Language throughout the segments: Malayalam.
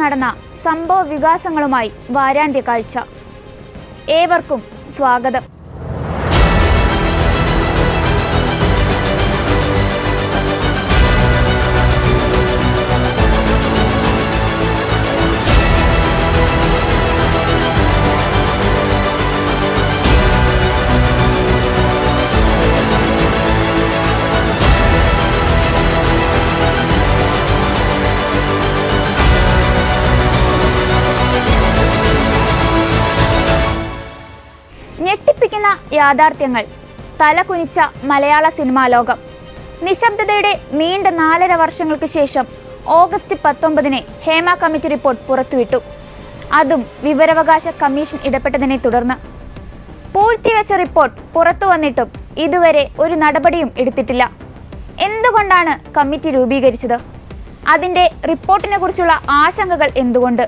നടന്ന സംഭവ വികാസങ്ങളുമായി വാരാന്ത്യ കാഴ്ച. ഏവർക്കും സ്വാഗതം. ഞെട്ടിപ്പിക്കുന്ന യാഥാർത്ഥ്യങ്ങൾ തലകുനിച്ച മലയാള സിനിമാ ലോകം. നിശബ്ദതയുടെ നീണ്ട 4.5 വർഷങ്ങൾക്ക് ശേഷം ഓഗസ്റ്റ് 19 ഹേമ കമ്മിറ്റി റിപ്പോർട്ട് പുറത്തുവിട്ടു. അതും വിവരാവകാശ കമ്മീഷൻ ഇടപെട്ടതിനെ തുടർന്ന്. പൂഴ്ത്തിവെച്ച റിപ്പോർട്ട് പുറത്തു വന്നിട്ടും ഇതുവരെ ഒരു നടപടിയും എടുത്തിട്ടില്ല. എന്തുകൊണ്ടാണ് കമ്മിറ്റി രൂപീകരിച്ചത്? അതിൻ്റെ റിപ്പോർട്ടിനെ കുറിച്ചുള്ള ആശങ്കകൾ എന്തുകൊണ്ട്?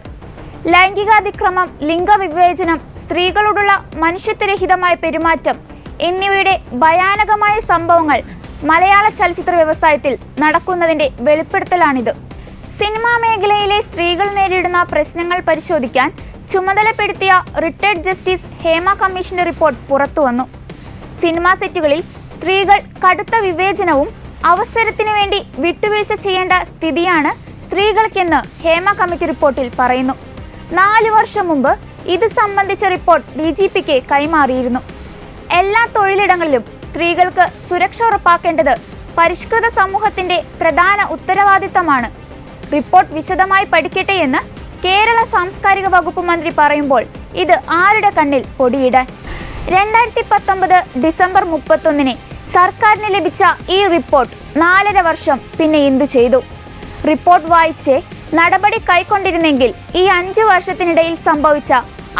ലൈംഗികാതിക്രമം, ലിംഗവിവേചനം, സ്ത്രീകളോടുള്ള മനുഷ്യത്വരഹിതമായ പെരുമാറ്റം എന്നിവയുടെ ഭയാനകമായ സംഭവങ്ങൾ മലയാള ചലച്ചിത്ര വ്യവസായത്തിൽ നടക്കുന്നതിൻ്റെ വെളിപ്പെടുത്തലാണിത്. സിനിമാ മേഖലയിലെ സ്ത്രീകൾ നേരിടുന്ന പ്രശ്നങ്ങൾ പരിശോധിക്കാൻ ചുമതലപ്പെടുത്തിയ റിട്ടയർഡ് ജസ്റ്റിസ് ഹേമ കമ്മീഷന്റെ റിപ്പോർട്ട് പുറത്തുവന്നു. സിനിമാ സെറ്റുകളിൽ സ്ത്രീകൾ കടുത്ത വിവേചനവും അവസരത്തിനു വേണ്ടി വിട്ടുവീഴ്ച ചെയ്യേണ്ട സ്ഥിതിയാണ് സ്ത്രീകൾക്കെന്ന് ഹേമ കമ്മിറ്റി റിപ്പോർട്ടിൽ പറയുന്നു. 4 വർഷം മുമ്പ് ഇത് സംബന്ധിച്ച റിപ്പോർട്ട് DGPക്ക് കൈമാറിയിരുന്നു. എല്ലാ തൊഴിലിടങ്ങളിലും സ്ത്രീകൾക്ക് സുരക്ഷ ഉറപ്പാക്കേണ്ടത് പരിഷ്കൃത സമൂഹത്തിന്റെ പ്രധാന ഉത്തരവാദിത്തമാണ്. റിപ്പോർട്ട് വിശദമായി പഠിക്കട്ടെ എന്ന് കേരള സാംസ്കാരിക വകുപ്പ് മന്ത്രി പറയുമ്പോൾ ഇത് ആരുടെ കണ്ണിൽ പൊടിയിടാൻ? 2019 ഡിസംബർ 31 സർക്കാരിന് ലഭിച്ച ഈ റിപ്പോർട്ട് 4.5 വർഷം പിന്നെ എന്തു ചെയ്തു? റിപ്പോർട്ട് വായിച്ച് നടപടി കൈക്കൊണ്ടിരുന്നെങ്കിൽ ഈ 5 വർഷത്തിനിടയിൽ സംഭവിച്ച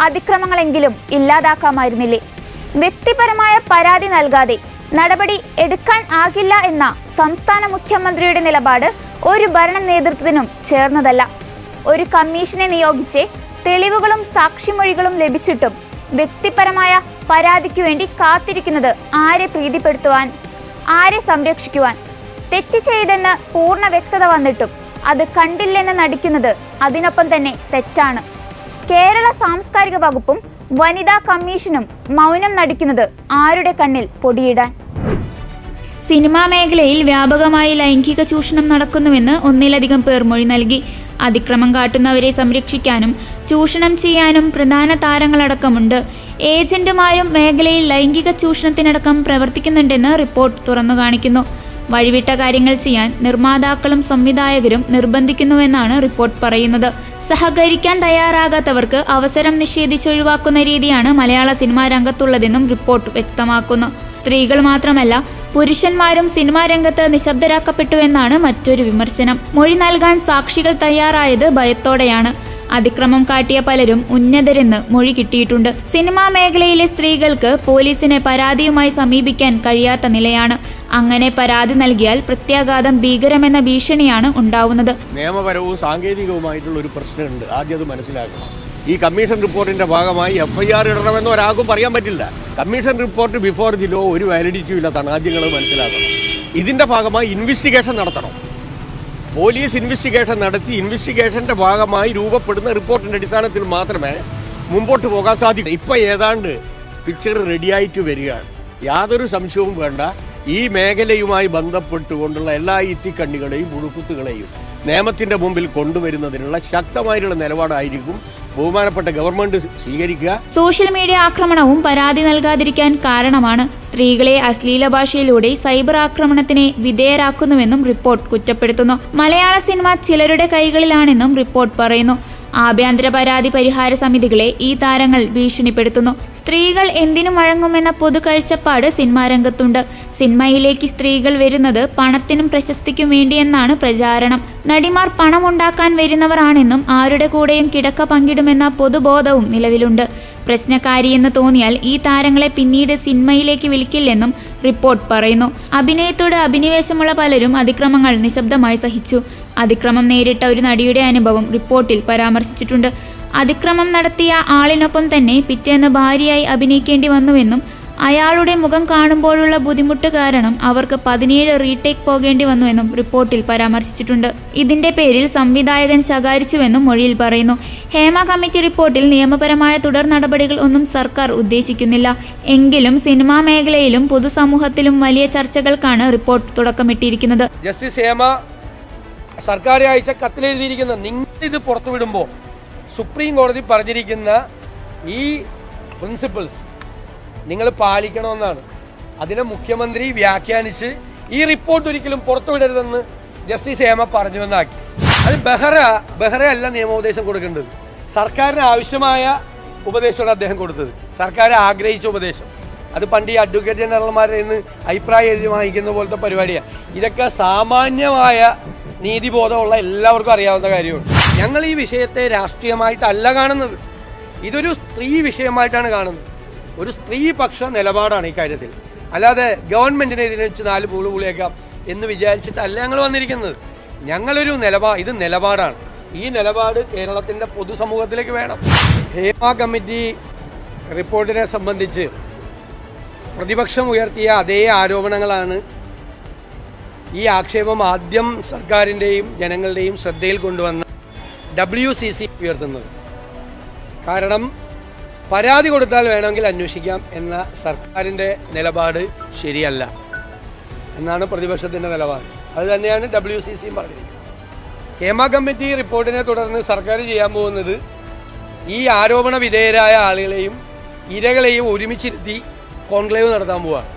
അതിക്രമങ്ങളെങ്കിലും ഇല്ലാതാക്കാമായിരുന്നില്ലേ? വ്യക്തിപരമായ പരാതി നൽകാതെ നടപടി എടുക്കാൻ ആകില്ല എന്ന സംസ്ഥാന മുഖ്യമന്ത്രിയുടെ നിലപാട് ഒരു ഭരണ നേതൃത്വത്തിനും ചേർന്നതല്ല. ഒരു കമ്മീഷനെ നിയോഗിച്ച് തെളിവുകളും സാക്ഷിമൊഴികളും ലഭിച്ചിട്ടും വ്യക്തിപരമായ പരാതിക്ക് വേണ്ടി കാത്തിരിക്കുന്നത് ആരെ പ്രീതിപ്പെടുത്തുവാൻ, ആരെ സംരക്ഷിക്കുവാൻ? തെറ്റ് ചെയ്തെന്ന് പൂർണ്ണ വ്യക്തത വന്നിട്ടും അത് കണ്ടില്ലെന്ന് നടിക്കുന്നത് അതിനൊപ്പം തന്നെ തെറ്റാണ്. കേരള സാംസ്കാരിക വകുപ്പും വനിതാ കമ്മീഷനും മൗനം നടിക്കുന്നത് ആരുടെ കണ്ണിൽ പൊടിയിടാൻ? സിനിമാ മേഖലയിൽ വ്യാപകമായി ലൈംഗിക ചൂഷണം നടക്കുന്നുവെന്ന് ഒന്നിലധികം പേർ മൊഴി നൽകി. അതിക്രമം കാട്ടുന്നവരെ സംരക്ഷിക്കാനും ചൂഷണം ചെയ്യാനും പ്രധാന താരങ്ങളടക്കമുണ്ട്. ഏജന്റുമാരും മേഖലയിൽ ലൈംഗിക ചൂഷണത്തിനടക്കം പ്രവർത്തിക്കുന്നുണ്ടെന്ന് റിപ്പോർട്ട് തുറന്നു കാണിക്കുന്നു. വഴിവിട്ട കാര്യങ്ങൾ ചെയ്യാൻ നിർമ്മാതാക്കളും സംവിധായകരും നിർബന്ധിക്കുന്നുവെന്നാണ് റിപ്പോർട്ട് പറയുന്നത്. സഹകരിക്കാൻ തയ്യാറാകാത്തവർക്ക് അവസരം നിഷേധിച്ചൊഴിവാക്കുന്ന രീതിയാണ് മലയാള സിനിമാ രംഗത്തുള്ളതെന്നും റിപ്പോർട്ട് വ്യക്തമാക്കുന്നു. സ്ത്രീകൾ മാത്രമല്ല പുരുഷന്മാരും സിനിമാ രംഗത്ത് നിശബ്ദരാക്കപ്പെട്ടുവെന്നാണ് മറ്റൊരു വിമർശനം. മൊഴി നൽകാൻ സാക്ഷികൾ തയ്യാറായത് ഭയത്തോടെയാണ്. അതിക്രമം കാട്ടിയ പലരും ഉന്നതരെന്ന് മൊഴി കിട്ടിയിട്ടുണ്ട്. സിനിമാ മേഖലയിലെ സ്ത്രീകൾക്ക് പോലീസിനെ പരാതിയുമായി സമീപിക്കാൻ കഴിയാത്ത നിലയാണ്. അങ്ങനെ പരാതി നൽകിയാൽ പ്രത്യാഘാതം ഭീകരമെന്ന ഭീഷണിയാണ് ഉണ്ടാവുന്നത്. നിയമപരവും സാങ്കേതികവുമായിട്ടുള്ള ഒരു പ്രശ്നമുണ്ട്. ആദ്യം അത് മനസ്സിലാക്കണം. ഈ കമ്മീഷൻ റിപ്പോർട്ടിന്റെ ഭാഗമായി FIR ഇടണമെന്ന് ഒരാൾക്കും പറയാൻ പറ്റില്ല. Commission report before the law ഒരു വാലിഡിറ്റി ഇല്ലാത്തതാണ്. ആദ്യം നിങ്ങൾ മനസ്സിലാക്കണം. ഇതിന്റെ ഭാഗമായി ഇൻവെസ്റ്റിഗേഷൻ നടത്തണം. പോലീസ് ഇൻവെസ്റ്റിഗേഷൻ നടത്തി ഇൻവെസ്റ്റിഗേഷന്റെ ഭാഗമായി രൂപപ്പെടുന്ന റിപ്പോർട്ടിന്റെ അടിസ്ഥാനത്തിൽ മാത്രമേ മുമ്പോട്ട് പോകാൻ സാധിക്കൂ. ഇപ്പൊ ഏതാണ്ട് പിക്ചർ റെഡിയായിട്ട് വരികയാണ്. യാതൊരു സംശയവും വേണ്ട. ഈ മേഖലയുമായി ബന്ധപ്പെട്ടുകൊണ്ടുള്ള എല്ലാ ഇത്തിക്കണ്ണികളെയും മുഴുക്കുത്തുകളെയും നിയമത്തിന്റെ മുമ്പിൽ കൊണ്ടുവരുന്നതിനുള്ള ശക്തമായിട്ടുള്ള നിലപാടായിരിക്കും ബഹുമാനപ്പെട്ട ഗവൺമെന്റ് സ്വീകരിക്കുക. സോഷ്യൽ മീഡിയ ആക്രമണവും പരാതി നൽകാതിരിക്കാൻ കാരണമാണ്. സ്ത്രീകളെ അശ്ലീല ഭാഷയിലൂടെ സൈബർ ആക്രമണത്തിന് വിധേയരാക്കുന്നുവെന്നും റിപ്പോർട്ട് കുറ്റപ്പെടുത്തുന്നു. മലയാള സിനിമ ചിലരുടെ കൈകളിലാണെന്നും റിപ്പോർട്ട് പറയുന്നു. ആഭ്യന്തര പരാതി പരിഹാര സമിതികളെ ഈ താരങ്ങൾ ഭീഷണിപ്പെടുത്തുന്നു. സ്ത്രീകൾ എന്തിനും വഴങ്ങുമെന്ന പൊതു കാഴ്ചപ്പാട് സിനിമാ രംഗത്തുണ്ട്. സിനിമയിലേക്ക് സ്ത്രീകൾ വരുന്നത് പണത്തിനും പ്രശസ്തിക്കും വേണ്ടിയെന്നാണ് പ്രചാരണം. നടിമാർ പണമുണ്ടാക്കാൻ വരുന്നവരാണെന്നും ആരുടെ കൂടെയും കിടക്ക പങ്കിടുമെന്ന പൊതുബോധവും നിലവിലുണ്ട്. പ്രശ്നക്കാരിയെന്ന് തോന്നിയാൽ ഈ താരങ്ങളെ പിന്നീട് സിനിമയിലേക്ക് വിളിക്കില്ലെന്നും റിപ്പോർട്ട് പറയുന്നു. അഭിനയത്തോട് അഭിനിവേശമുള്ള പലരും അതിക്രമങ്ങൾ നിശബ്ദമായി സഹിച്ചു. അതിക്രമം നേരിട്ട ഒരു നടിയുടെ അനുഭവം റിപ്പോർട്ടിൽ പരാമർശിച്ചിട്ടുണ്ട്. അതിക്രമം നടത്തിയ ആളിനൊപ്പം തന്നെ പിറ്റേന്ന് ഭാര്യയായി അഭിനയിക്കേണ്ടി വന്നുവെന്നും അയാളുടെ മുഖം കാണുമ്പോഴുള്ള ബുദ്ധിമുട്ട് കാരണം അവർക്ക് 17 റീടേക്ക് പോകേണ്ടി വന്നുവെന്നും റിപ്പോർട്ടിൽ പരാമർശിച്ചിട്ടുണ്ട്. ഇതിന്റെ പേരിൽ സംവിധായകൻ ശകാരിച്ചുവെന്നും മൊഴിയിൽ പറയുന്നു. ഹേമ കമ്മിറ്റി റിപ്പോർട്ടിൽ നിയമപരമായ തുടർ നടപടികൾ ഒന്നും സർക്കാർ ഉദ്ദേശിക്കുന്നില്ല. എങ്കിലും സിനിമാ മേഖലയിലും പൊതുസമൂഹത്തിലും വലിയ ചർച്ചകൾക്കാണ് റിപ്പോർട്ട് തുടക്കമിട്ടിരിക്കുന്നത്. ജസ്റ്റിസ് ഹേമ സർക്കാർ അയച്ച കത്തിലെഴുതിയിരിക്കുന്ന നിങ്ങൾ ഇത് പുറത്തുവിടുമ്പോൾ സുപ്രീം കോടതി പറഞ്ഞിരിക്കുന്ന ഈ പ്രിൻസിപ്പിൾസ് നിങ്ങൾ പാലിക്കണമെന്നാണ്. അതിനെ മുഖ്യമന്ത്രി വ്യാഖ്യാനിച്ച് ഈ റിപ്പോർട്ട് ഒരിക്കലും പുറത്തുവിടരുതെന്ന് ജസ്റ്റിസ് ഹേമ പറഞ്ഞുവെന്നാക്കി. അത് ബെഹ്റയല്ല നിയമോപദേശം കൊടുക്കേണ്ടത്. സർക്കാരിന് ആവശ്യമായ ഉപദേശമാണ് അദ്ദേഹം കൊടുത്തത്, സർക്കാർ ആഗ്രഹിച്ച ഉപദേശം. അത് പണ്ട് ഈ അഡ്വക്കേറ്റ് ജനറൽമാരുടെ നിന്ന് അഭിപ്രായം എഴുതി വാങ്ങിക്കുന്ന പോലത്തെ പരിപാടിയാണ്. ഇതൊക്കെ സാമാന്യമായ നീതിബോധമുള്ള എല്ലാവർക്കും അറിയാവുന്ന കാര്യമാണ്. ഞങ്ങൾ ഈ വിഷയത്തെ രാഷ്ട്രീയമായിട്ടല്ല കാണുന്നത്, ഇതൊരു സ്ത്രീ വിഷയമായിട്ടാണ് കാണുന്നത്. ഒരു സ്ത്രീപക്ഷ നിലപാടാണ് ഈ കാര്യത്തിൽ. അല്ലാതെ ഗവൺമെന്റിനെ ഇതിനെ വെച്ച് 4 പൂളിയേക്കാം എന്ന് വിചാരിച്ചിട്ടല്ല ഞങ്ങൾ വന്നിരിക്കുന്നത്. ഞങ്ങളൊരു ഇത് നിലപാടാണ്. ഈ നിലപാട് കേരളത്തിന്റെ പൊതുസമൂഹത്തിലേക്ക് വേണം. ഹേമ കമ്മിറ്റി റിപ്പോർട്ടിനെ സംബന്ധിച്ച് പ്രതിപക്ഷം ഉയർത്തിയ അതേ ആരോപണങ്ങളാണ് ഈ ആക്ഷേപം ആദ്യം സർക്കാരിൻ്റെയും ജനങ്ങളുടെയും ശ്രദ്ധയിൽ കൊണ്ടുവന്ന WCC ഉയർത്തുന്നത്. കാരണം പരാതി കൊടുത്താൽ വേണമെങ്കിൽ അന്വേഷിക്കാം എന്ന സർക്കാരിൻ്റെ നിലപാട് ശരിയല്ല എന്നാണ് പ്രതിപക്ഷത്തിൻ്റെ നിലപാട്. അത് തന്നെയാണ് WCCയും പറഞ്ഞിരിക്കുന്നത്. ഹേമ കമ്മിറ്റി റിപ്പോർട്ടിനെ തുടർന്ന് സർക്കാർ ചെയ്യാൻ പോകുന്നത് ഈ ആരോപണ വിധേയരായ ആളുകളെയും ഇരകളെയും ഒരുമിച്ചിരുത്തി കോൺക്ലേവ് നടത്താൻ പോവുകയാണ്.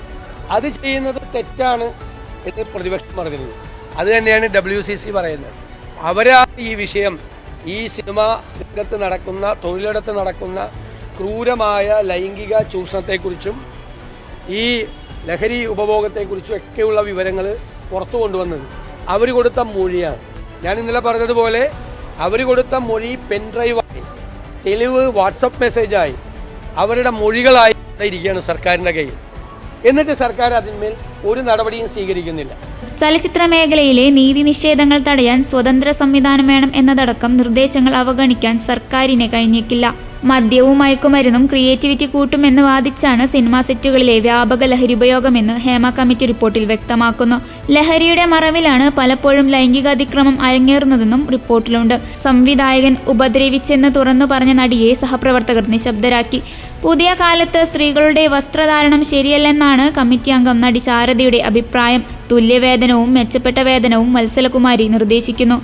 അത് ചെയ്യുന്നത് തെറ്റാണ് എന്ന് പ്രതിപക്ഷം പറഞ്ഞിരുന്നു. അത് തന്നെയാണ് WCC പറയുന്നത്. അവരാണ് ഈ വിഷയം, ഈ സിനിമാ രംഗത്ത് നടക്കുന്ന, തൊഴിലിടത്ത് നടക്കുന്ന ക്രൂരമായ ലൈംഗിക ചൂഷണത്തെക്കുറിച്ചും ഈ ലഹരി ഉപഭോഗത്തെക്കുറിച്ചും ഒക്കെയുള്ള വിവരങ്ങൾ പുറത്തു കൊണ്ടുവന്നത് അവർ കൊടുത്ത മൊഴിയാണ്. ഞാൻ ഇന്നലെ പറഞ്ഞതുപോലെ അവർ കൊടുത്ത മൊഴി പെൻഡ്രൈവായി, തെളിവ് വാട്സപ്പ് മെസ്സേജായി, അവരുടെ മൊഴികളായി ഇരിക്കുകയാണ് സർക്കാരിൻ്റെ കയ്യിൽ. എന്നിട്ട് സർക്കാർ അതിന്മേൽ ഒരു നടപടിയും സ്വീകരിക്കുന്നില്ല. ചലച്ചിത്ര മേഖലയിലെ നീതി നിഷേധങ്ങൾ തടയാൻ സ്വതന്ത്ര സംവിധാനം വേണം എന്നതടക്കം നിർദ്ദേശങ്ങൾ അവഗണിക്കാൻ സർക്കാരിന് കഴിഞ്ഞേക്കില്ല. മദ്യവും മയക്കുമരുന്നും ക്രിയേറ്റിവിറ്റി കൂട്ടുമെന്ന് വാദിച്ചാണ് സിനിമാ സെറ്റുകളിലെ വ്യാപക ലഹരി ഉപയോഗമെന്ന് ഹേമ കമ്മിറ്റി റിപ്പോർട്ടിൽ വ്യക്തമാക്കുന്നു. ലഹരിയുടെ മറവിലാണ് പലപ്പോഴും ലൈംഗിക അതിക്രമം അരങ്ങേറുന്നതെന്നും റിപ്പോർട്ടിലുണ്ട്. സംവിധായകൻ ഉപദ്രവിച്ചെന്ന് തുറന്നു പറഞ്ഞ നടിയെ സഹപ്രവർത്തകർ നിശബ്ദരാക്കി. പുതിയ കാലത്ത് സ്ത്രീകളുടെ വസ്ത്രധാരണം ശരിയല്ലെന്നാണ് കമ്മിറ്റി അംഗം നടി ശാരദയുടെ അഭിപ്രായം. തുല്യവേതനവും മെച്ചപ്പെട്ട വേതനവും വത്സലകുമാരി നിർദ്ദേശിക്കുന്നു.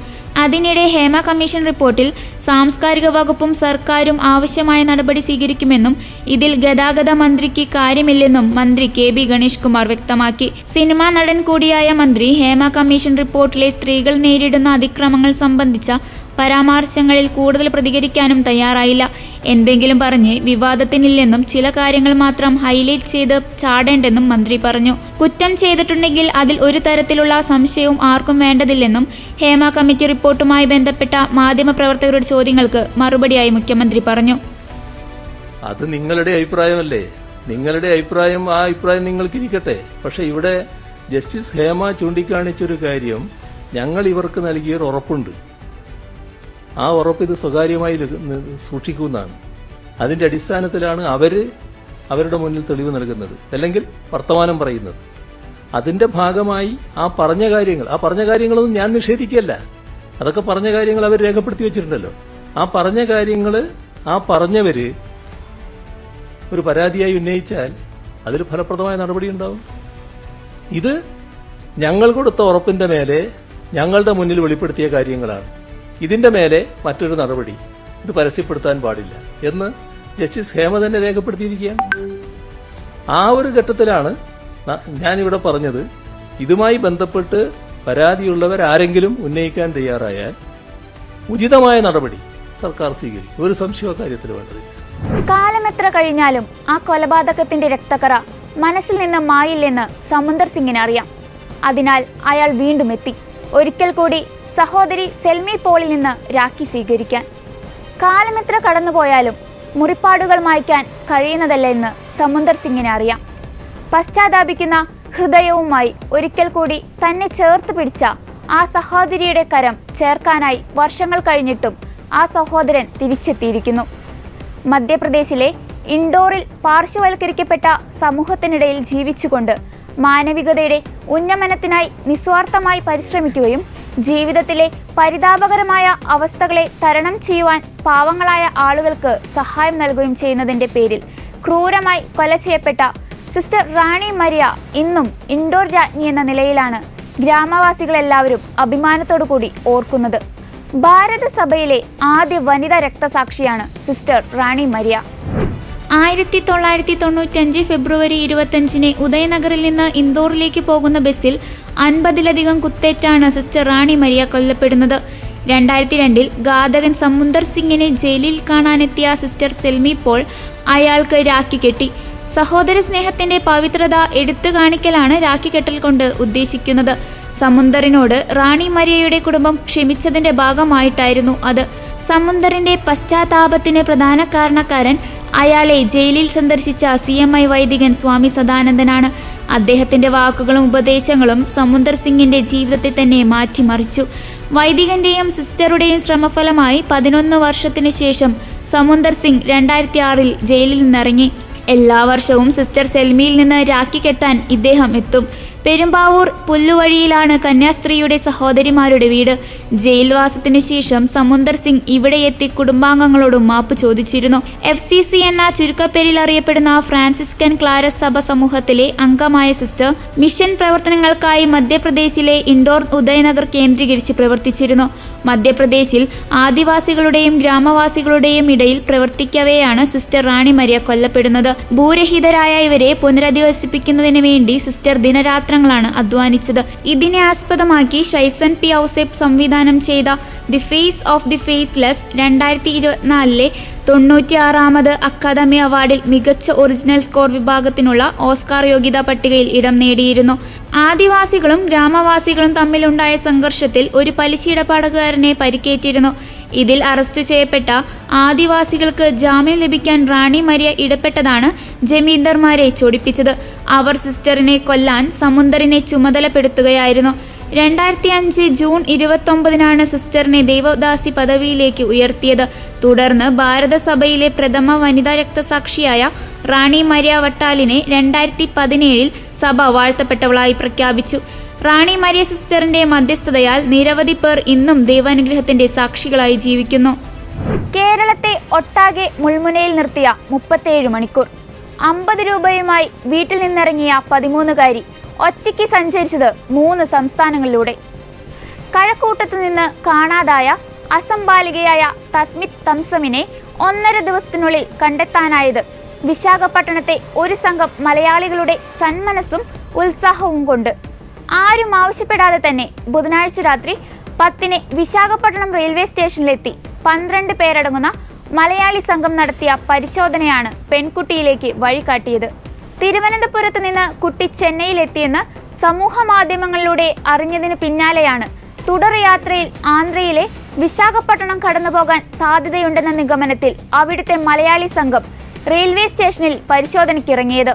അതിനിടെ ഹേമ കമ്മീഷൻ റിപ്പോർട്ടിൽ സാംസ്കാരിക വകുപ്പും സർക്കാരും ആവശ്യമായ നടപടി സ്വീകരിക്കുമെന്നും ഇതിൽ ഗതാഗത മന്ത്രിക്ക് കാര്യമില്ലെന്നും മന്ത്രി KB ഗണേഷ് കുമാർ വ്യക്തമാക്കി. സിനിമാ നടൻ കൂടിയായ മന്ത്രി ഹേമ കമ്മീഷൻ റിപ്പോർട്ടിലെ സ്ത്രീകൾ നേരിടുന്ന അതിക്രമങ്ങൾ സംബന്ധിച്ച പരാമർശങ്ങളിൽ കൂടുതൽ പ്രതികരിക്കാനും തയ്യാറായില്ല. എന്തെങ്കിലും പറഞ്ഞ് വിവാദത്തിനില്ലെന്നും ചില കാര്യങ്ങൾ മാത്രം ഹൈലൈറ്റ് ചെയ്ത് ചാടേണ്ടെന്നും മന്ത്രി പറഞ്ഞു. കുറ്റം ചെയ്തിട്ടുണ്ടെങ്കിൽ അതിൽ ഒരു തരത്തിലുള്ള സംശയവും ആർക്കും വേണ്ടതില്ലെന്നും ഹേമ കമ്മിറ്റി റിപ്പോർട്ടുമായി ബന്ധപ്പെട്ട മാധ്യമപ്രവർത്തകരുടെ ചോദ്യങ്ങൾക്ക് മറുപടിയായി മുഖ്യമന്ത്രി പറഞ്ഞു. അത് നിങ്ങളുടെ അഭിപ്രായമല്ലേ, നിങ്ങളുടെ അഭിപ്രായം, ആ അഭിപ്രായം നിങ്ങൾക്കിരിക്കട്ടെ. പക്ഷെ ഇവിടെ ജസ്റ്റിസ് ഹേമ ചൂണ്ടിക്കാണിച്ചൊരു കാര്യം, ഞങ്ങൾ ഇവർക്ക് നൽകിയൊരു ഉറപ്പുണ്ട്. ആ ഉറപ്പ് ഇത് സ്വകാര്യമായി സൂക്ഷിക്കുന്നതാണ്. അതിന്റെ അടിസ്ഥാനത്തിലാണ് അവരുടെ മുന്നിൽ തെളിവ് നൽകുന്നത്, അല്ലെങ്കിൽ വർത്തമാനം പറയുന്നത്. അതിന്റെ ഭാഗമായി ആ പറഞ്ഞ കാര്യങ്ങളൊന്നും ഞാൻ നിഷേധിക്കുകയല്ല. അതൊക്കെ പറഞ്ഞ കാര്യങ്ങൾ അവർ രേഖപ്പെടുത്തി വെച്ചിട്ടുണ്ടല്ലോ. ആ പറഞ്ഞ കാര്യങ്ങൾ ആ പറഞ്ഞവര് ഒരു പരാതിയായി ഉന്നയിച്ചാൽ അതിൽ ഫലപ്രദമായ നടപടി ഉണ്ടാവും. ഇത് ഞങ്ങൾ കൊടുത്ത ഉറപ്പിന്റെ മേലെ ഞങ്ങളുടെ മുന്നിൽ വെളിപ്പെടുത്തിയ കാര്യങ്ങളാണ്. ഇതിന്റെ മേലെ മറ്റൊരു നടപടി ഇത് പരസ്യപ്പെടുത്താൻ പാടില്ല എന്ന് ജസ്റ്റിസ് ഹേമ തന്നെ രേഖപ്പെടുത്തിയിരിക്കുകയാണ്. ആ ഒരു ഘട്ടത്തിലാണ് ഞാനിവിടെ പറഞ്ഞത്, ഇതുമായി ബന്ധപ്പെട്ട് പരാതിയുള്ളവരാരെങ്കിലും ഉന്നയിക്കാൻ തയ്യാറായാൽ ഉചിതമായ നടപടി സർക്കാർ സ്വീകരിക്കും. ഒരു സംശയ കാര്യത്തിൽ വേണ്ടതില്ല. കാലമെത്ര കഴിഞ്ഞാലും ആ കൊലപാതകത്തിന്റെ രക്തക്കറ മനസ്സിൽ നിന്ന് മായില്ലെന്ന് സമുന്ദർ സിംഗിന് അറിയാം. അതിനാൽ അയാൾ വീണ്ടും എത്തി, ഒരിക്കൽ കൂടി സഹോദരി സെൽമി പോളിൽ നിന്ന് രാഖി സ്വീകരിക്കാൻ. കാലമെത്ര കടന്നുപോയാലും മുറിപ്പാടുകൾ മായ്ക്കാൻ കഴിയുന്നതല്ല എന്ന് സമുന്ദർ സിംഗിന് അറിയാം. പശ്ചാത്താപിക്കുന്ന ഹൃദയവുമായി ഒരിക്കൽ കൂടി തന്നെ ചേർത്ത് പിടിച്ച ആ സഹോദരിയുടെ കരം ചേർക്കാനായി വർഷങ്ങൾ കഴിഞ്ഞിട്ടും ആ സഹോദരൻ തിരിച്ചെത്തിയിരിക്കുന്നു. മധ്യപ്രദേശിലെ ഇൻഡോറിൽ പാർശ്വവൽക്കരിക്കപ്പെട്ട സമൂഹത്തിനിടയിൽ ജീവിച്ചുകൊണ്ട് മാനവികതയുടെ ഉന്നമനത്തിനായി നിസ്വാർത്ഥമായി പരിശ്രമിക്കുകയും ജീവിതത്തിലെ പരിതാപകരമായ അവസ്ഥകളെ തരണം ചെയ്യുവാൻ പാവങ്ങളായ ആളുകൾക്ക് സഹായം നൽകുകയും ചെയ്യുന്നതിൻ്റെ പേരിൽ ക്രൂരമായി കൊല ചെയ്യപ്പെട്ട സിസ്റ്റർ റാണി മരിയ ഇന്നും ഇൻഡോർ രാജ്ഞി എന്ന നിലയിലാണ് ഗ്രാമവാസികളെല്ലാവരും അഭിമാനത്തോടു കൂടി ഓർക്കുന്നത്. ഭാരതസഭയിലെ ആദ്യ വനിതാ രക്തസാക്ഷിയാണ് സിസ്റ്റർ റാണി മരിയ. 1995 ഫെബ്രുവരി 25 ഉദയനഗറിൽ നിന്ന് ഇൻഡോറിലേക്ക് പോകുന്ന ബസ്സിൽ 50-ലധികം കുത്തേറ്റാണ് സിസ്റ്റർ റാണി മരിയ കൊല്ലപ്പെടുന്നത്. 2002 ഘാതകൻ സമുന്ദർ സിംഗിനെ ജയിലിൽ കാണാനെത്തിയ സിസ്റ്റർ സെൽമി പോൾ അയാൾക്ക് രാഖി കെട്ടി. സഹോദര സ്നേഹത്തിന്റെ പവിത്രത എടുത്തു കാണിക്കലാണ് രാഖികെട്ടൽ കൊണ്ട് ഉദ്ദേശിക്കുന്നത്. സമുന്ദറിനോട് റാണി മരിയയുടെ കുടുംബം ക്ഷമിച്ചതിന്റെ ഭാഗമായിട്ടായിരുന്നു അത്. സമുന്ദറിന്റെ പശ്ചാത്താപത്തിന് പ്രധാന കാരണക്കാരൻ അയാളെ ജയിലിൽ സന്ദർശിച്ച CMI വൈദികൻ സ്വാമി സദാനന്ദനാണ്. അദ്ദേഹത്തിന്റെ വാക്കുകളും ഉപദേശങ്ങളും സമുന്ദർ സിംഗിന്റെ ജീവിതത്തെ തന്നെ മാറ്റിമറിച്ചു. വൈദികന്റെയും സിസ്റ്ററുടെയും ശ്രമഫലമായി 11 വർഷത്തിനു ശേഷം സമുന്ദർ സിംഗ് 2006 ജയിലിൽ നിന്നിറങ്ങി. എല്ലാ വർഷവും സിസ്റ്റർ സെൽമിയിൽ നിന്ന് രാഖി കെട്ടാൻ ഇദ്ദേഹം എത്തും. പെരുമ്പാവൂർ പുല്ലുവഴിയിലാണ് കന്യാസ്ത്രീയുടെ സഹോദരിമാരുടെ വീട്. ജയിൽവാസത്തിനു ശേഷം സമുന്ദർ സിംഗ് ഇവിടെ എത്തി കുടുംബാംഗങ്ങളോടും മാപ്പ് ചോദിച്ചിരുന്നു. FCC എന്ന ചുരുക്കപ്പേരിൽ അറിയപ്പെടുന്ന ഫ്രാൻസിസ്കൻ ക്ലാരസ് സഭ സമൂഹത്തിലെ അംഗമായ സിസ്റ്റർ മിഷൻ പ്രവർത്തനങ്ങൾക്കായി മധ്യപ്രദേശിലെ ഇൻഡോർ ഉദയനഗർ കേന്ദ്രീകരിച്ച് പ്രവർത്തിച്ചിരുന്നു. മധ്യപ്രദേശിൽ ആദിവാസികളുടെയും ഗ്രാമവാസികളുടെയും ഇടയിൽ പ്രവർത്തിക്കവെയാണ് സിസ്റ്റർ റാണി മരിയ കൊല്ലപ്പെടുന്നത്. ഭൂരഹിതരായ ഇവരെ പുനരധിവസിപ്പിക്കുന്നതിന് വേണ്ടി സിസ്റ്റർ ദിനരാത്രങ്ങളാണ് അധ്വാനിച്ചത്. ഇതിനെ ആസ്പദമാക്കി ഷൈസൻ പി ഔസേപ്പ് സംവിധാനം ചെയ്ത the face of the faceless 2024 96ാമത് അക്കാദമി അവാർഡിൽ മികച്ച ഒറിജിനൽ സ്കോർ വിഭാഗത്തിനുള്ള ഓസ്കാർ യോഗ്യതാ പട്ടികയിൽ ഇടം നേടിയിരുന്നു. ആദിവാസികളും ഗ്രാമവാസികളും തമ്മിലുണ്ടായ സംഘർഷത്തിൽ ഒരു പലിശ ഇടപാടുകാരനെ പരിക്കേറ്റിരുന്നു. ഇതിൽ അറസ്റ്റ് ചെയ്യപ്പെട്ട ആദിവാസികൾക്ക് ജാമ്യം ലഭിക്കാൻ റാണി മരിയ ഇടപെട്ടതാണ് ജമീന്ദാർമാരെ ചൊടിപ്പിച്ചത്. അവർ സിസ്റ്ററിനെ കൊല്ലാൻ സമുന്ദറിനെ ചുമതലപ്പെടുത്തുകയായിരുന്നു. 2005 ജൂൺ 29 സിസ്റ്ററിനെ ദൈവദാസി പദവിയിലേക്ക് ഉയർത്തിയത്. തുടർന്ന് ഭാരതസഭയിലെ പ്രഥമ വനിതാ രക്തസാക്ഷിയായ റാണി മരിയ വട്ടാലിനെ 2017 സഭ വാഴ്ത്തപ്പെട്ടവളായി പ്രഖ്യാപിച്ചു. റാണി മരിയ സിസ്റ്ററിന്റെ മധ്യസ്ഥതയാൽ നിരവധി പേർ ഇന്നും ദൈവാനുഗ്രഹത്തിന്റെ സാക്ഷികളായി ജീവിക്കുന്നു. കേരളത്തെ ഒട്ടാകെ മുൾമുനയിൽ നിർത്തിയ 37 മണിക്കൂർ. 50 രൂപയുമായി വീട്ടിൽ നിന്നിറങ്ങിയ 13കാരി ഒറ്റയ്ക്ക് സഞ്ചരിച്ചത് 3 സംസ്ഥാനങ്ങളിലൂടെ. കഴക്കൂട്ടത്ത് നിന്ന് കാണാതായ അസംബാലികയായ തസ്മിത് തംസമിനെ 1.5 ദിവസത്തിനുള്ളിൽ കണ്ടെത്താനായത് വിശാഖപട്ടണത്തെ ഒരു സംഘം മലയാളികളുടെ സന്മനസ്സും ഉത്സാഹവും കൊണ്ട്. ആരും ആവശ്യപ്പെടാതെ തന്നെ ബുധനാഴ്ച രാത്രി 10 വിശാഖപട്ടണം റെയിൽവേ സ്റ്റേഷനിലെത്തി 12 പേരടങ്ങുന്ന മലയാളി സംഘം നടത്തിയ പരിശോധനയാണ് പെൺകുട്ടിയിലേക്ക് വഴികാട്ടിയത്. തിരുവനന്തപുരത്ത് നിന്ന് കുട്ടി ചെന്നൈയിലെത്തിയെന്ന് സമൂഹ മാധ്യമങ്ങളിലൂടെ അറിഞ്ഞതിന് പിന്നാലെയാണ് തുടർ യാത്രയിൽ ആന്ധ്രയിലെ വിശാഖപട്ടണം കടന്നുപോകാൻ സാധ്യതയുണ്ടെന്ന നിഗമനത്തിൽ അവിടുത്തെ മലയാളി സംഘം റെയിൽവേ സ്റ്റേഷനിൽ പരിശോധനയ്ക്കിറങ്ങിയത്.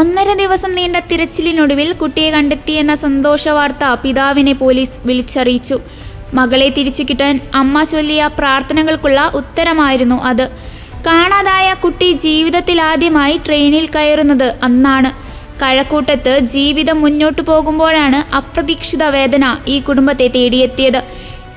1.5 ദിവസം നീണ്ട തിരച്ചിലിനൊടുവിൽ കുട്ടിയെ കണ്ടെത്തിയെന്ന സന്തോഷ വാർത്ത പിതാവിനെ പോലീസ് വിളിച്ചറിയിച്ചു. മകളെ തിരിച്ചു കിട്ടാൻ അമ്മ ചൊല്ലിയ പ്രാർത്ഥനകൾക്കുള്ള ഉത്തരമായിരുന്നു അത്. കാണാതായ കുട്ടി ജീവിതത്തിൽ ആദ്യമായി ട്രെയിനിൽ കയറുന്നത് അന്നാണ്. കഴക്കൂട്ടത്ത് ജീവിതം മുന്നോട്ടു പോകുമ്പോഴാണ് അപ്രതീക്ഷിത വേദന ഈ കുടുംബത്തെ തേടിയെത്തിയത്.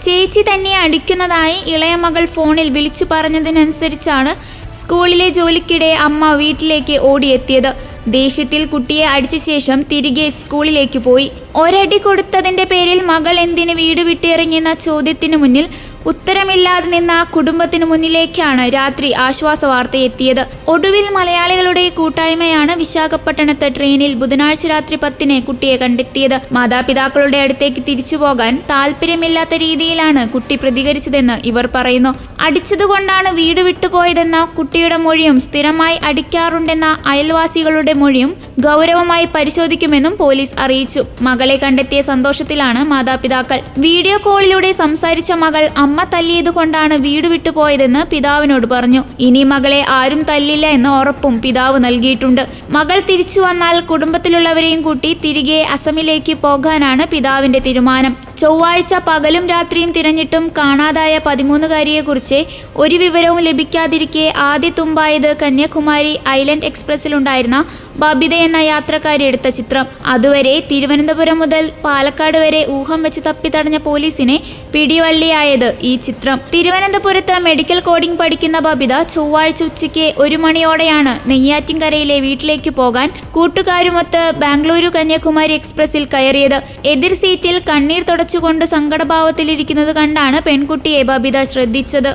ചേച്ചി തന്നെ അടിക്കുന്നതായി ഇളയ മകൾ ഫോണിൽ വിളിച്ചു പറഞ്ഞതിനനുസരിച്ചാണ് സ്കൂളിലെ ജോലിക്കിടെ അമ്മ വീട്ടിലേക്ക് ഓടിയെത്തിയത്. ദേഷ്യത്തിൽ കുട്ടിയെ അടിച്ച ശേഷം തിരികെ സ്കൂളിലേക്ക് പോയി. ഒരടി കൊടുത്തതിന്റെ പേരിൽ മകൾ എന്തിന് വീട് വിട്ടിറങ്ങിയെന്ന ചോദ്യത്തിനു മുന്നിൽ ഉത്തരമില്ലാതെ നിന്ന കുടുംബത്തിനു മുന്നിലേക്കാണ് രാത്രി ആശ്വാസ വാർത്ത എത്തിയത്. ഒടുവിൽ മലയാളികളുടെ കൂട്ടായ്മയാണ് വിശാഖപട്ടണത്ത് ട്രെയിനിൽ ബുധനാഴ്ച രാത്രി 10 കുട്ടിയെ കണ്ടെത്തിയത്. മാതാപിതാക്കളുടെ അടുത്തേക്ക് തിരിച്ചു പോകാൻ താല്പര്യമില്ലാത്ത രീതിയിലാണ് കുട്ടി പ്രതികരിച്ചതെന്ന് ഇവർ പറയുന്നു. അടിച്ചതുകൊണ്ടാണ് വീട് വിട്ടുപോയതെന്ന കുട്ടിയുടെ മൊഴിയും സ്ഥിരമായി അടിക്കാറുണ്ടെന്ന അയൽവാസികളുടെ മൊഴിയും ഗൗരവമായി പരിശോധിക്കുമെന്നും പോലീസ് അറിയിച്ചു. മകളെ കണ്ടെത്തിയ സന്തോഷത്തിലാണ് മാതാപിതാക്കൾ. വീഡിയോ കോളിലൂടെ സംസാരിച്ച മകൾ അമ്മ തല്ലിയത് കൊണ്ടാണ് വീട് വിട്ടുപോയതെന്ന് പിതാവിനോട് പറഞ്ഞു. ഇനി മകളെ ആരും തല്ലില്ല എന്ന ഉറപ്പും പിതാവ് നൽകിയിട്ടുണ്ട്. മകൾ തിരിച്ചു വന്നാൽ കുടുംബത്തിലുള്ളവരെയും കൂട്ടി തിരികെ അസമിലേക്ക് പോകാനാണ് പിതാവിന്റെ തീരുമാനം. ചൊവ്വാഴ്ച പകലും രാത്രിയും തിരഞ്ഞിട്ടും കാണാതായ 13-കാരിയെക്കുറിച്ച് ഒരു വിവരവും ലഭിക്കാതിരിക്കെ ആദ്യ തുമ്പായത് കന്യാകുമാരി ഐലൻഡ് എക്സ്പ്രസിലുണ്ടായിരുന്ന ബബിത എന്ന യാത്രക്കാരി എടുത്ത ചിത്രം. അതുവരെ തിരുവനന്തപുരം മുതൽ പാലക്കാട് വരെ ഊഹം വെച്ച് തപ്പിത്തടഞ്ഞ പോലീസിനെ പിടിവള്ളിയായത് ഈ ചിത്രം. തിരുവനന്തപുരത്ത് മെഡിക്കൽ കോഡിംഗ് പഠിക്കുന്ന ബബിത ചൊവ്വാഴ്ച ഉച്ചയ്ക്ക് 1 മണിയോടെയാണ് നെയ്യാറ്റിൻകരയിലെ വീട്ടിലേക്ക് പോകാൻ കൂട്ടുകാരുമൊത്ത് ബാംഗ്ലൂരു കന്യാകുമാരി എക്സ്പ്രസിൽ കയറിയത്. എതിർ സീറ്റിൽ കണ്ണീർ തുടച്ചുകൊണ്ട് സങ്കടഭാവത്തിലിരിക്കുന്നത് കണ്ടാണ് പെൺകുട്ടിയെ ബബിത ശ്രദ്ധിച്ചത്.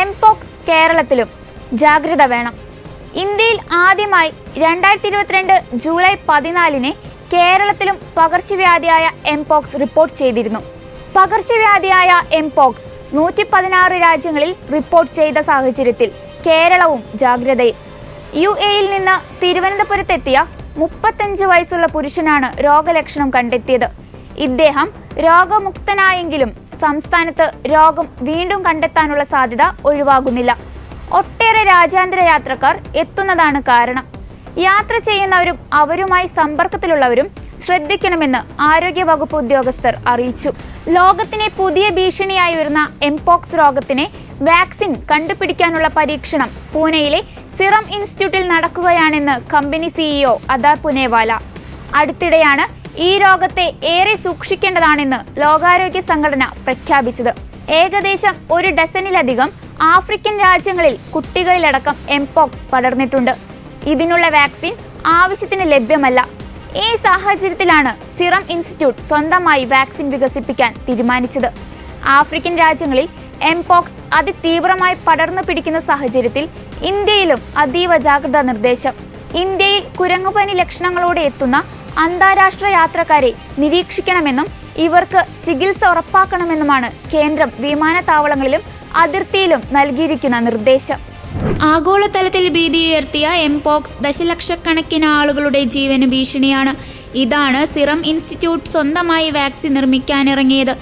എംപോക്സ് കേരളത്തിലും ജാഗ്രത വേണം. ഇന്ത്യയിൽ ആദ്യമായി 2022 ജൂലൈ 14 കേരളത്തിലും പകർച്ചവ്യാധിയായ എംപോക്സ് റിപ്പോർട്ട് ചെയ്തിരുന്നു. പകർച്ചവ്യാധിയായ എംപോക്സ് 116 രാജ്യങ്ങളിൽ റിപ്പോർട്ട് ചെയ്ത സാഹചര്യത്തിൽ കേരളവും ജാഗ്രതയിൽ. UAE-യിൽ നിന്ന് തിരുവനന്തപുരത്തെത്തിയ 35 വയസ്സുള്ള പുരുഷനാണ് രോഗലക്ഷണം കണ്ടെത്തിയത്. ഇദ്ദേഹം രോഗമുക്തനായെങ്കിലും സംസ്ഥാനത്ത് രോഗം വീണ്ടും കണ്ടെത്താനുള്ള സാധ്യത ഒഴിവാകുന്നില്ല. ഒട്ടേറെ രാജ്യാന്തര യാത്രക്കാർ എത്തുന്നതാണ് കാരണം. യാത്ര ചെയ്യുന്നവരും അവരുമായി സമ്പർക്കത്തിലുള്ളവരും ശ്രദ്ധിക്കണമെന്ന് ആരോഗ്യവകുപ്പ് ഉദ്യോഗസ്ഥർ അറിയിച്ചു. ലോകത്തിനെ പുതിയ ഭീഷണിയായി വരുന്ന എംപോക്സ് രോഗത്തിന് വാക്സിൻ കണ്ടുപിടിക്കാനുള്ള പരീക്ഷണം പൂനെയിലെ സിറം ഇൻസ്റ്റിറ്റ്യൂട്ടിൽ നടക്കുകയാണെന്ന് കമ്പനി CEO അദാർ പുനേവാല. അടുത്തിടെയാണ് ഈ രോഗത്തെ ഏറെ സൂക്ഷിക്കേണ്ടതാണെന്ന് ലോകാരോഗ്യ സംഘടന പ്രഖ്യാപിച്ചത്. ഏകദേശം 1 ഡസനിലധികം ആഫ്രിക്കൻ രാജ്യങ്ങളിൽ കുട്ടികളിലടക്കം എംപോക്സ് പടർന്നിട്ടുണ്ട്. ഇതിനുള്ള വാക്സിൻ ആവശ്യത്തിന് ലഭ്യമല്ല. ഈ സാഹചര്യത്തിലാണ് സിറം ഇൻസ്റ്റിറ്റ്യൂട്ട് സ്വന്തമായി വാക്സിൻ വികസിപ്പിക്കാൻ തീരുമാനിച്ചത്. ആഫ്രിക്കൻ രാജ്യങ്ങളിൽ എംപോക്സ് അതിതീവ്രമായി പടർന്നു പിടിക്കുന്ന സാഹചര്യത്തിൽ ഇന്ത്യയിലും അതീവ ജാഗ്രതാ നിർദ്ദേശം. ഇന്ത്യയിൽ കുരങ്ങുപനി ലക്ഷണങ്ങളോടെ എത്തുന്ന അന്താരാഷ്ട്ര യാത്രക്കാരെ നിരീക്ഷിക്കണമെന്നും ഇവർക്ക് ചികിത്സ ഉറപ്പാക്കണമെന്നുമാണ് കേന്ദ്രം വിമാനത്താവളങ്ങളിലും അതിർത്തിയിലും നൽകിയിരിക്കുന്ന നിർദ്ദേശം. ആഗോളതലത്തിൽ ഭീതിയുയർത്തിയ എംപോക്സ് ദശലക്ഷക്കണക്കിന് ആളുകളുടെ ജീവന് ഭീഷണിയാണ്. ഇതാണ് സിറം ഇൻസ്റ്റിറ്റ്യൂട്ട് സ്വന്തമായി വാക്സിൻ നിർമ്മിക്കാനിറങ്ങിയത്.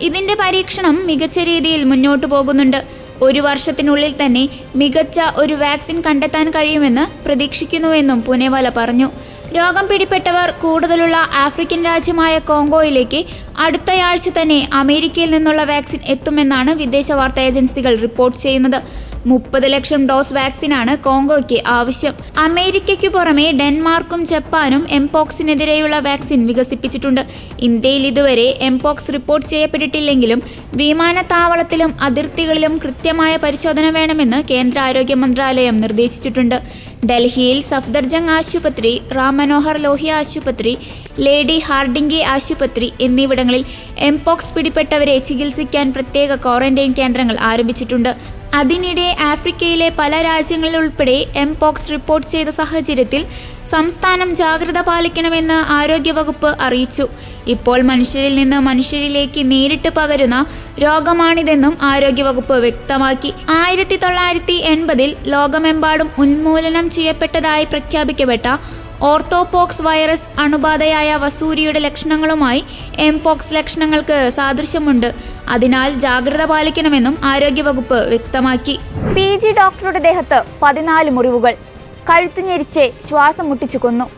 ഇതിന്റെ പരീക്ഷണം മികച്ച രീതിയിൽ മുന്നോട്ടു പോകുന്നുണ്ട്. 1 വർഷത്തിനുള്ളിൽ തന്നെ മികച്ച ഒരു വാക്സിൻ കണ്ടെത്താൻ കഴിയുമെന്ന് പ്രതീക്ഷിക്കുന്നുവെന്നും പുനേവാല പറഞ്ഞു. രോഗം പിടിപെട്ടവർ കൂടുതലുള്ള ആഫ്രിക്കൻ രാജ്യമായ കോങ്കോയിലേക്ക് അടുത്തയാഴ്ച തന്നെ അമേരിക്കയിൽ നിന്നുള്ള വാക്സിൻ എത്തുമെന്നാണ് വിദേശ വാർത്താ ഏജൻസികൾ റിപ്പോർട്ട് ചെയ്യുന്നത്. 30 ലക്ഷം ഡോസ് വാക്സിനാണ് കോങ്കോയ്ക്ക് ആവശ്യം. അമേരിക്കയ്ക്കു പുറമെ ഡെൻമാർക്കും ജപ്പാനും എംപോക്സിനെതിരെയുള്ള വാക്സിൻ വികസിപ്പിച്ചിട്ടുണ്ട്. ഇന്ത്യയിൽ ഇതുവരെ എംപോക്സ് റിപ്പോർട്ട് ചെയ്യപ്പെട്ടിട്ടില്ലെങ്കിലും വിമാനത്താവളത്തിലും അതിർത്തികളിലും കൃത്യമായ പരിശോധന വേണമെന്ന് കേന്ദ്ര ആരോഗ്യ മന്ത്രാലയം നിർദ്ദേശിച്ചിട്ടുണ്ട്. ഡൽഹിയിൽ സഫ്ദർജംഗ് ആശുപത്രി, റാം മനോഹർ ലോഹ്യ ആശുപത്രി, ലേഡി ഹാർഡിംഗെ ആശുപത്രി എന്നിവിടങ്ങളിൽ എംപോക്സ് പിടിപെട്ടവരെ ചികിത്സിക്കാൻ പ്രത്യേക ക്വാറന്റൈൻ കേന്ദ്രങ്ങൾ ആരംഭിച്ചിട്ടുണ്ട്. അതിനിടെ ആഫ്രിക്കയിലെ പല രാജ്യങ്ങളിലുൾപ്പെടെ എംപോക്സ് റിപ്പോർട്ട് ചെയ്ത സാഹചര്യത്തിൽ സംസ്ഥാനം ജാഗ്രത പാലിക്കണമെന്ന് ആരോഗ്യവകുപ്പ് അറിയിച്ചു. ഇപ്പോൾ മനുഷ്യരിൽ നിന്ന് മനുഷ്യരിലേക്ക് നേരിട്ട് പകരുന്ന രോഗമാണിതെന്നും ആരോഗ്യവകുപ്പ് വ്യക്തമാക്കി. 1980-ൽ ലോകമെമ്പാടും ഉന്മൂലനം ചെയ്യപ്പെട്ടതായി പ്രഖ്യാപിക്കപ്പെട്ട ഓർത്തോപോക്സ് വൈറസ് അണുബാധയായ വസൂരിയുടെ ലക്ഷണങ്ങളുമായി എംപോക്സ് ലക്ഷണങ്ങൾക്ക് സാദൃശ്യമുണ്ട്. അതിനാൽ ജാഗ്രത പാലിക്കണമെന്നും ആരോഗ്യവകുപ്പ് വ്യക്തമാക്കി. PG ഡോക്ടറുടെ ദേഹത്ത് 14 മുറിവുകൾ, കഴുത്തുഞെരിച്ച് ശ്വാസം മുട്ടിച്ചു കൊന്നു.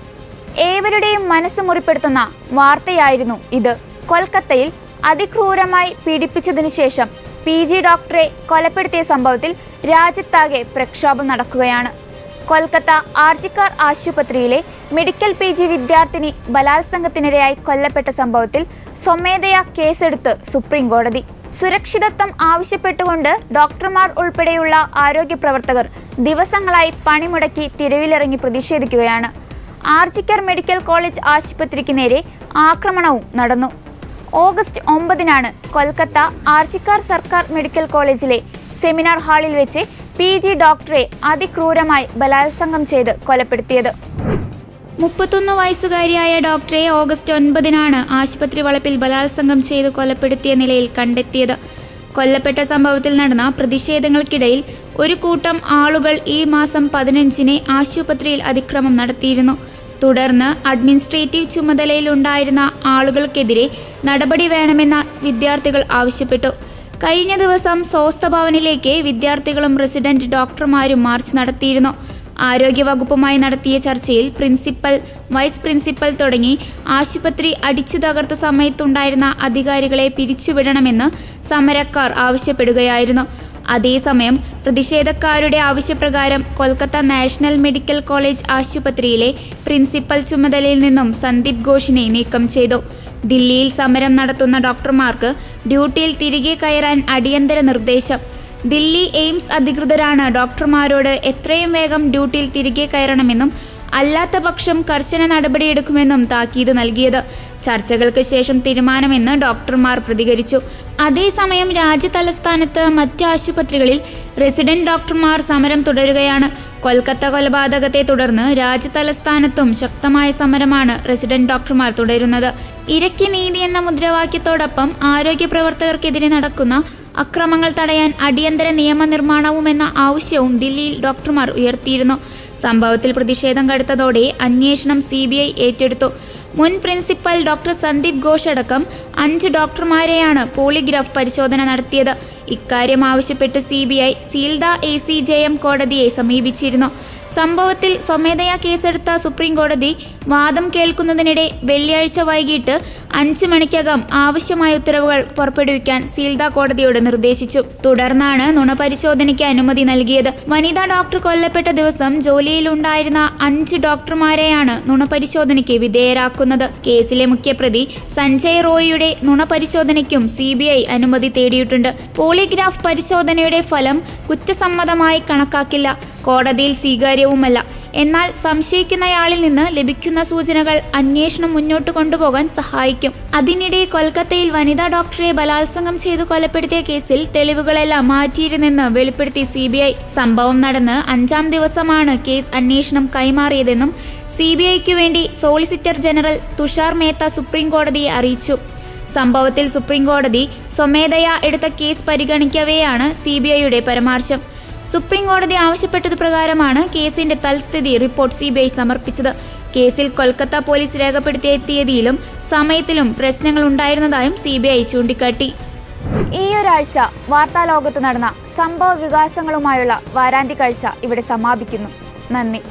ഏവരുടെയും മനസ്സ് മുറിപ്പെടുത്തുന്ന വാർത്തയായിരുന്നു ഇത്. കൊൽക്കത്തയിൽ അതിക്രൂരമായി പീഡിപ്പിച്ചതിനു ശേഷം PG ഡോക്ടറെ കൊലപ്പെടുത്തിയ സംഭവത്തിൽ രാജ്യത്താകെ പ്രക്ഷോഭം നടക്കുകയാണ്. കൊൽക്കത്ത ആർജിക്കാർ ആശുപത്രിയിലെ മെഡിക്കൽ PG വിദ്യാർത്ഥിനി ബലാത്സംഗത്തിനിരയായി കൊല്ലപ്പെട്ട സംഭവത്തിൽ സ്വമേധയാ കേസെടുത്ത് സുപ്രീം കോടതി. സുരക്ഷിതത്വം ആവശ്യപ്പെട്ടുകൊണ്ട് ഡോക്ടർമാർ ഉൾപ്പെടെയുള്ള ആരോഗ്യ പ്രവർത്തകർ ദിവസങ്ങളായി പണിമുടക്കി തെരുവിലിറങ്ങി പ്രതിഷേധിക്കുകയാണ്. ആർജിക്കർ മെഡിക്കൽ കോളേജ് ആശുപത്രിക്ക് നേരെ ആക്രമണവും നടന്നു. ഓഗസ്റ്റ് 9-നാണ് കൊൽക്കത്ത ആർജിക്കാർ സർക്കാർ മെഡിക്കൽ കോളേജിലെ സെമിനാർ ഹാളിൽ വെച്ച് PG ഡോക്ടറെ അതിക്രൂരമായി ബലാത്സംഗം ചെയ്ത് കൊലപ്പെടുത്തിയത്. 31 വയസ്സുകാരിയായ ഡോക്ടറെ ഓഗസ്റ്റ് 9 ആശുപത്രി വളപ്പിൽ ബലാത്സംഗം ചെയ്ത് കൊലപ്പെടുത്തിയ നിലയിൽ കണ്ടെത്തിയത്. കൊല്ലപ്പെട്ട സംഭവത്തിൽ നടന്ന പ്രതിഷേധങ്ങൾക്കിടയിൽ ഒരു കൂട്ടം ആളുകൾ ഈ മാസം 15 ആശുപത്രിയിൽ അതിക്രമം നടത്തിയിരുന്നു. തുടർന്ന് അഡ്മിനിസ്ട്രേറ്റീവ് ചുമതലയിലുണ്ടായിരുന്ന ആളുകൾക്കെതിരെ നടപടി വേണമെന്ന് വിദ്യാർത്ഥികൾ ആവശ്യപ്പെട്ടു. കഴിഞ്ഞ ദിവസം സ്വസ്ഥ ഭവനിലേക്ക് വിദ്യാർത്ഥികളും റെസിഡന്റ് ഡോക്ടർമാരും മാർച്ച് നടത്തിയിരുന്നു. ആരോഗ്യവകുപ്പുമായി നടത്തിയ ചർച്ചയിൽ പ്രിൻസിപ്പൽ, വൈസ് പ്രിൻസിപ്പൽ തുടങ്ങി ആശുപത്രി അടിച്ചു തകർത്ത സമയത്തുണ്ടായിരുന്ന അധികാരികളെ പിരിച്ചുവിടണമെന്ന് സമരക്കാർ ആവശ്യപ്പെടുകയായിരുന്നു. അതേസമയം പ്രതിഷേധക്കാരുടെ ആവശ്യപ്രകാരം കൊൽക്കത്ത നാഷണൽ മെഡിക്കൽ കോളേജ് ആശുപത്രിയിലെ പ്രിൻസിപ്പൽ ചുമതലയിൽ നിന്നും സന്ദീപ് ഘോഷിനെ നീക്കം ചെയ്തു. ദില്ലിയിൽ സമരം നടത്തുന്ന ഡോക്ടർമാർക്ക് ഡ്യൂട്ടിയിൽ തിരികെ കയറാൻ അടിയന്തര നിർദ്ദേശം. ദില്ലി എയിംസ് അധികൃതരാണ് ഡോക്ടർമാരോട് എത്രയും വേഗം ഡ്യൂട്ടിയിൽ തിരികെ കയറണമെന്നും അല്ലാത്ത പക്ഷം കർശന നടപടിയെടുക്കുമെന്നും താക്കീത് നൽകിയത്. ചർച്ചകൾക്ക് ശേഷം തീരുമാനമെന്ന് ഡോക്ടർമാർ പ്രതികരിച്ചു. അതേസമയം രാജ്യതലസ്ഥാനത്ത് മറ്റ് ആശുപത്രികളിൽ റെസിഡന്റ് ഡോക്ടർമാർ സമരം തുടരുകയാണ്. കൊൽക്കത്ത കൊലപാതകത്തെ തുടർന്ന് രാജ്യതലസ്ഥാനത്തും ശക്തമായ സമരമാണ് റെസിഡന്റ് ഡോക്ടർമാർ തുടരുന്നത്. ഇരയ്ക്ക് നീതി എന്ന മുദ്രാവാക്യത്തോടൊപ്പം ആരോഗ്യ പ്രവർത്തകർക്കെതിരെ നടക്കുന്ന അക്രമങ്ങൾ തടയാൻ അടിയന്തര നിയമനിർമ്മാണവുമെന്ന ആവശ്യവും ദില്ലിയിൽ ഡോക്ടർമാർ ഉയർത്തിയിരുന്നു. സംഭവത്തിൽ പ്രതിഷേധം കടുത്തതോടെ അന്വേഷണം CBI ഏറ്റെടുത്തു. മുൻ പ്രിൻസിപ്പൽ ഡോക്ടർ സന്ദീപ് ഘോഷ് അടക്കം 5 ഡോക്ടർമാരെയാണ് പോളിഗ്രാഫ് പരിശോധന നടത്തിയത്. ഇക്കാര്യം ആവശ്യപ്പെട്ട് CBI സീൽദ ACJM കോടതിയെ സമീപിച്ചിരുന്നു. സംഭവത്തിൽ സ്വമേധയാ കേസെടുത്ത സുപ്രീം കോടതി വാദം കേൾക്കുന്നതിനിടെ വെള്ളിയാഴ്ച വൈകിട്ട് 5 മണിക്കകം ആവശ്യമായ ഉത്തരവുകൾ പുറപ്പെടുവിക്കാൻ സീൽദ കോടതിയോട് നിർദ്ദേശിച്ചു. തുടർന്നാണ് നുണപരിശോധനയ്ക്ക് അനുമതി നൽകിയത്. വനിതാ ഡോക്ടർ കൊല്ലപ്പെട്ട ദിവസം ജോലിയിലുണ്ടായിരുന്ന 5 ഡോക്ടർമാരെയാണ് നുണപരിശോധനയ്ക്ക് വിധേയരാക്കുന്നത്. കേസിലെ മുഖ്യപ്രതി സഞ്ജയ് റോയിയുടെ നുണപരിശോധനയ്ക്കും CBI അനുമതി തേടിയിട്ടുണ്ട്. പോളിഗ്രാഫ് പരിശോധനയുടെ ഫലം കുറ്റസമ്മതമായി കണക്കാക്കില്ല, കോടതിയിൽ സ്വീകാര്യവുമല്ല. എന്നാൽ സംശയിക്കുന്നയാളിൽ നിന്ന് ലഭിക്കുന്ന സൂചനകൾ അന്വേഷണം മുന്നോട്ട് കൊണ്ടുപോകാൻ സഹായിക്കും. അതിനിടെ കൊൽക്കത്തയിൽ വനിതാ ഡോക്ടറെ ബലാത്സംഗം ചെയ്തു കൊലപ്പെടുത്തിയ കേസിൽ തെളിവുകളെല്ലാം മാറ്റിയിരുന്നെന്ന് വെളിപ്പെടുത്തി CBI. സംഭവം നടന്ന് 5-ാം ദിവസമാണ് കേസ് അന്വേഷണം കൈമാറിയതെന്നും CBIക്ക് വേണ്ടി solicitor general Tushar Mehta supreme കോടതിയെ അറിയിച്ചു. സംഭവത്തിൽ സുപ്രീം കോടതി സ്വമേധയാ എടുത്ത കേസ് പരിഗണിക്കവെയാണ് CBIയുടെ പരാമർശം. സുപ്രീം കോടതി ആവശ്യപ്പെട്ടതുപ്രകാരമാണ് കേസിന്റെ തൽസ്ഥിതി റിപ്പോർട്ട് CBI സമർപ്പിച്ചത്. കേസിൽ കൊൽക്കത്ത പോലീസ് രേഖപ്പെടുത്തിയ തീയതിയിലും സമയത്തിലും പ്രശ്നങ്ങൾ ഉണ്ടായിരുന്നതായും CBI ചൂണ്ടിക്കാട്ടി. ഈ ഒരാഴ്ച വാർത്താലോകത്ത് നടന്ന സംഭവ വികാസങ്ങളുമായുള്ള വാരാന്ത്യ കാഴ്ച ഇവിടെ സമാപിക്കുന്നു. നന്ദി.